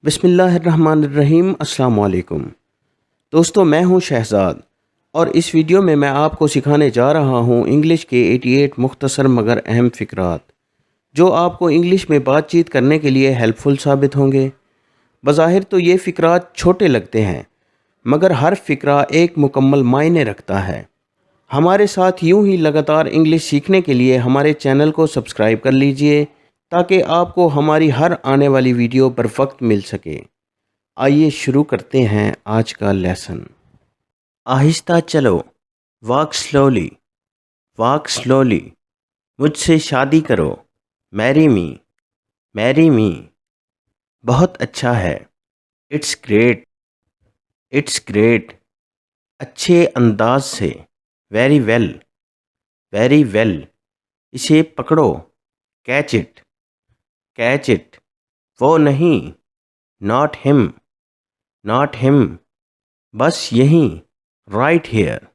बिस्मिल्लाहिर्रहमानिर्रहीम। अस्सलाम वालेकुम दोस्तों, मैं हूं शहजाद और इस वीडियो में मैं आपको सिखाने जा रहा हूं इंग्लिश के 88 मुख्तसर मगर अहम फ़िक्रात जो आपको इंग्लिश में बातचीत करने के लिए हेल्पफुल साबित होंगे। बज़ाहिर तो ये फ़िक्रात छोटे लगते हैं, मगर हर फ़िक्रा एक मुकम्मल मायने रखता है। हमारे साथ यूं ही लगातार इंग्लिश सीखने के लिए हमारे चैनल को सब्सक्राइब कर लीजिए ताकि आपको हमारी हर आने वाली वीडियो बर वक्त मिल सके। आइए शुरू करते हैं आज का लेसन। आहिस्ता चलो, वॉक स्लोली, वॉक स्लोली। मुझसे शादी करो, मैरी मी, मैरी मी। बहुत अच्छा है, इट्स ग्रेट, इट्स ग्रेट। अच्छे अंदाज से, वेरी वेल, वेरी वेल। इसे पकड़ो, कैच इट, कैच इट। वो नहीं, नॉट हिम, नॉट हिम। बस यहीं, राइट हेयर,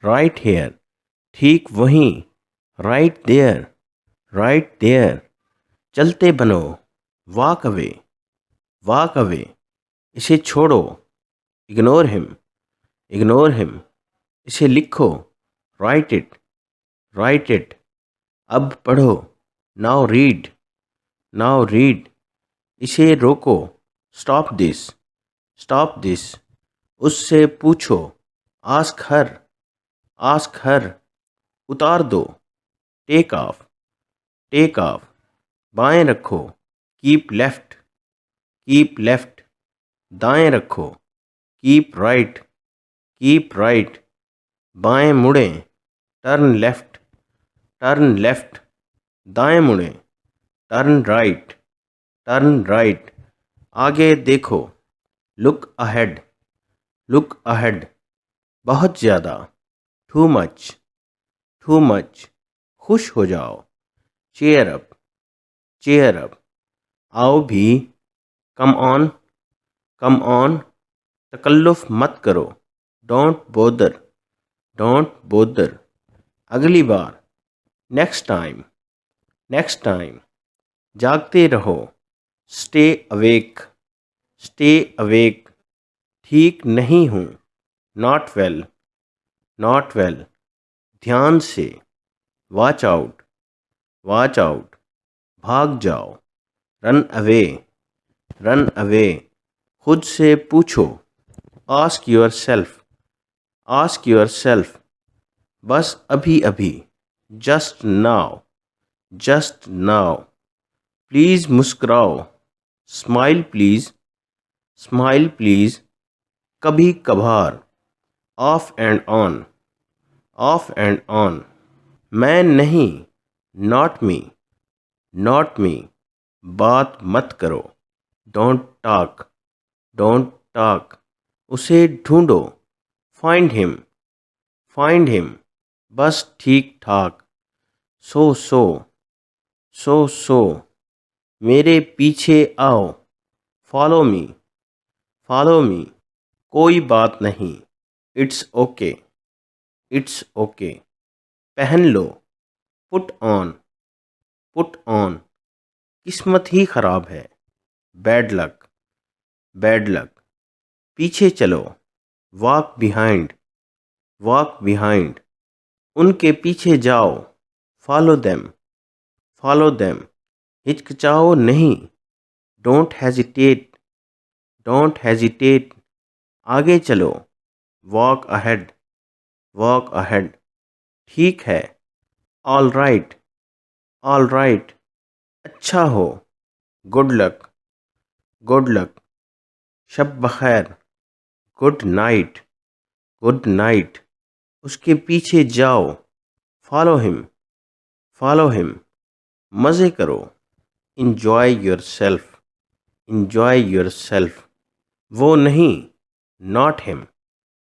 राइट हेयर। ठीक वहीं, राइट देयर, राइट देयर। चलते बनो, वॉक अवे, वॉक अवे। इसे छोड़ो, इग्नोर हिम, इग्नोर हिम। इसे लिखो, राइट इट, राइट इट। अब पढ़ो, नाउ रीड, नाउ रीड। इसे रोको, स्टॉप दिस, स्टॉप दिस। उससे पूछो, आस्क हर, आस्क हर। उतार दो, टेक ऑफ, टेक ऑफ। बाएं रखो, कीप लेफ्ट, कीप लेफ्ट। दाएं रखो, कीप राइट, कीप राइट। बाएं मुड़ें, टर्न लेफ्ट, टर्न लेफ्ट। दाएं मुड़ें, टर्न राइट, टर्न राइट। आगे देखो, लुक अहेड, लुक अहेड। बहुत ज़्यादा, टू मच, टू मच। खुश हो जाओ, चेयर अप, चेयर अप। आओ भी, कम ऑन, कम ऑन। तकल्लुफ़ मत करो, डोंट बोदर, डोंट बोदर। अगली बार, नेक्स्ट टाइम, नेक्स्ट टाइम। जागते रहो, स्टे अवेक, स्टे अवेक। ठीक नहीं हूँ, नॉट वेल, नॉट वेल। ध्यान से, वॉच आउट, वॉच आउट। भाग जाओ, रन अवे, रन अवे। खुद से पूछो, ask yourself, ask yourself. बस अभी अभी, just now, just now. Please मुस्कुराओ, स्माइल प्लीज़, स्माइल प्लीज़। कभी कभार, off and on, off and on. मैं नहीं, नॉट मी, नॉट मी। बात मत करो, डोंट टॉक, डोंट टॉक। उसे ढूंढो, फाइंड हिम, फाइंड हिम। बस ठीक ठाक, सो सो, सो सो। मेरे पीछे आओ, फॉलो मी, फॉलो मी। कोई बात नहीं, इट्स ओके, इट्स ओके। पहन लो, पुट ऑन, पुट ऑन। किस्मत ही खराब है, बैड लक, बैड लक। पीछे चलो, वॉक बिहाइंड, वॉक बिहाइंड। उनके पीछे जाओ, फॉलो देम, फॉलो देम। हिचकिचाओ नहीं, डोंट हेजिटेट, डोंट हेजिटेट। आगे चलो, वॉक अहेड, वॉक अहेड। ठीक है, ऑल राइट, ऑल राइट। अच्छा हो, गुड लक, गुड लक। शब बखैर, गुड नाइट, गुड नाइट। उसके पीछे जाओ, फॉलो हिम, फॉलो हिम। मज़े करो, enjoy your self, enjoy your self. वो नहीं, नॉट हिम,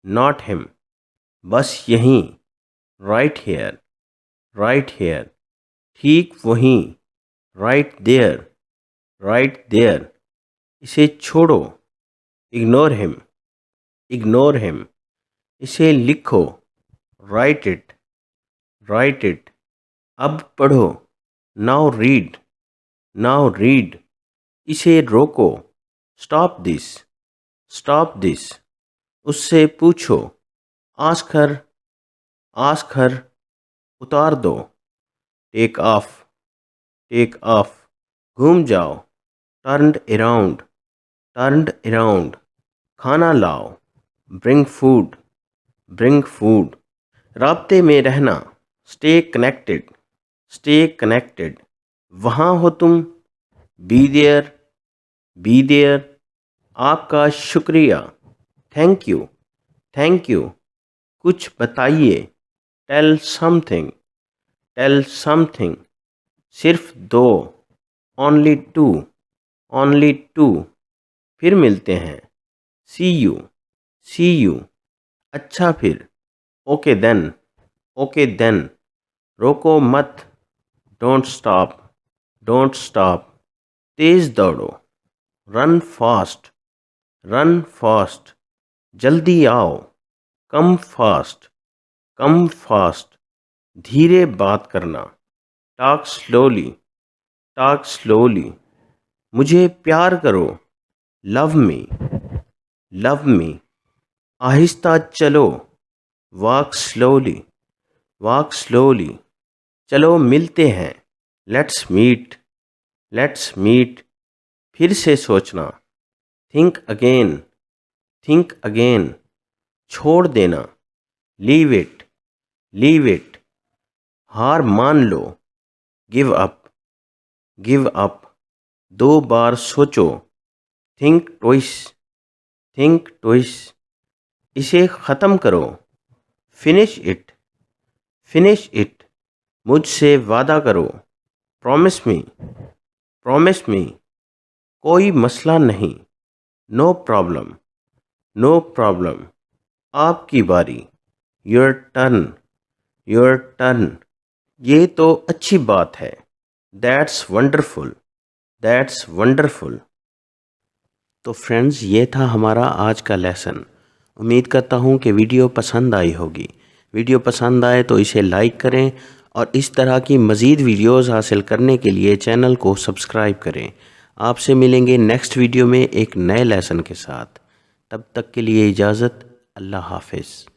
नॉट हिम। बस यहीं, राइट हेयर, राइट हेयर। ठीक वहीं, राइट देयर, राइट देयर। इसे छोड़ो, इग्नोर हिम, इग्नोर हिम। इसे लिखो, राइट इट, राइट इट। अब पढ़ो, नाउ रीड, नाउ रीड। इसे रोको, स्टॉप दिस, स्टॉप दिस। उससे पूछो। Ask her, ask her. उतार दो। Take off, take off. घूम जाओ। Turned around, turned around. खाना लाओ। Bring food, bring food. राब्ते में रहना। Stay connected, stay connected. वहाँ हो तुम। Be there, be there. आपका शुक्रिया। Thank you, thank you. कुछ बताइए। Tell something, tell something. सिर्फ दो। Only two, only two. फिर मिलते हैं। See you, see you. अच्छा फिर। Okay then, okay then. रोको मत। Don't stop, don't stop. तेज दौड़ो। Run fast, run fast. जल्दी आओ। Come fast, come fast. धीरे बात करना। Talk slowly, talk slowly. मुझे प्यार करो। Love me, love me. आहिस्ता चलो। Walk slowly, walk slowly. चलो मिलते हैं। Let's meet, let's meet. फिर से सोचना। Think again, think again. छोड़ देना। Leave it, leave it. हार मान लो। Give up, give up. दो बार सोचो। Think twice, think twice. इसे ख़त्म करो। Finish it, finish it. मुझसे वादा करो। Promise me, promise me. कोई मसला नहीं। No problem, no problem. आपकी बारी। Your turn, your turn. ये तो अच्छी बात है। That's wonderful, that's wonderful. तो फ्रेंड्स, ये था हमारा आज का लेसन। उम्मीद करता हूँ कि वीडियो पसंद आई होगी। वीडियो पसंद आए तो इसे लाइक करें और इस तरह की मज़ीद वीडियोज़ हासिल करने के लिए चैनल को सब्सक्राइब करें। आपसे मिलेंगे नेक्स्ट वीडियो में एक नए लेसन के साथ। तब तक के लिए इजाज़त। अल्लाह हाफ़िज़।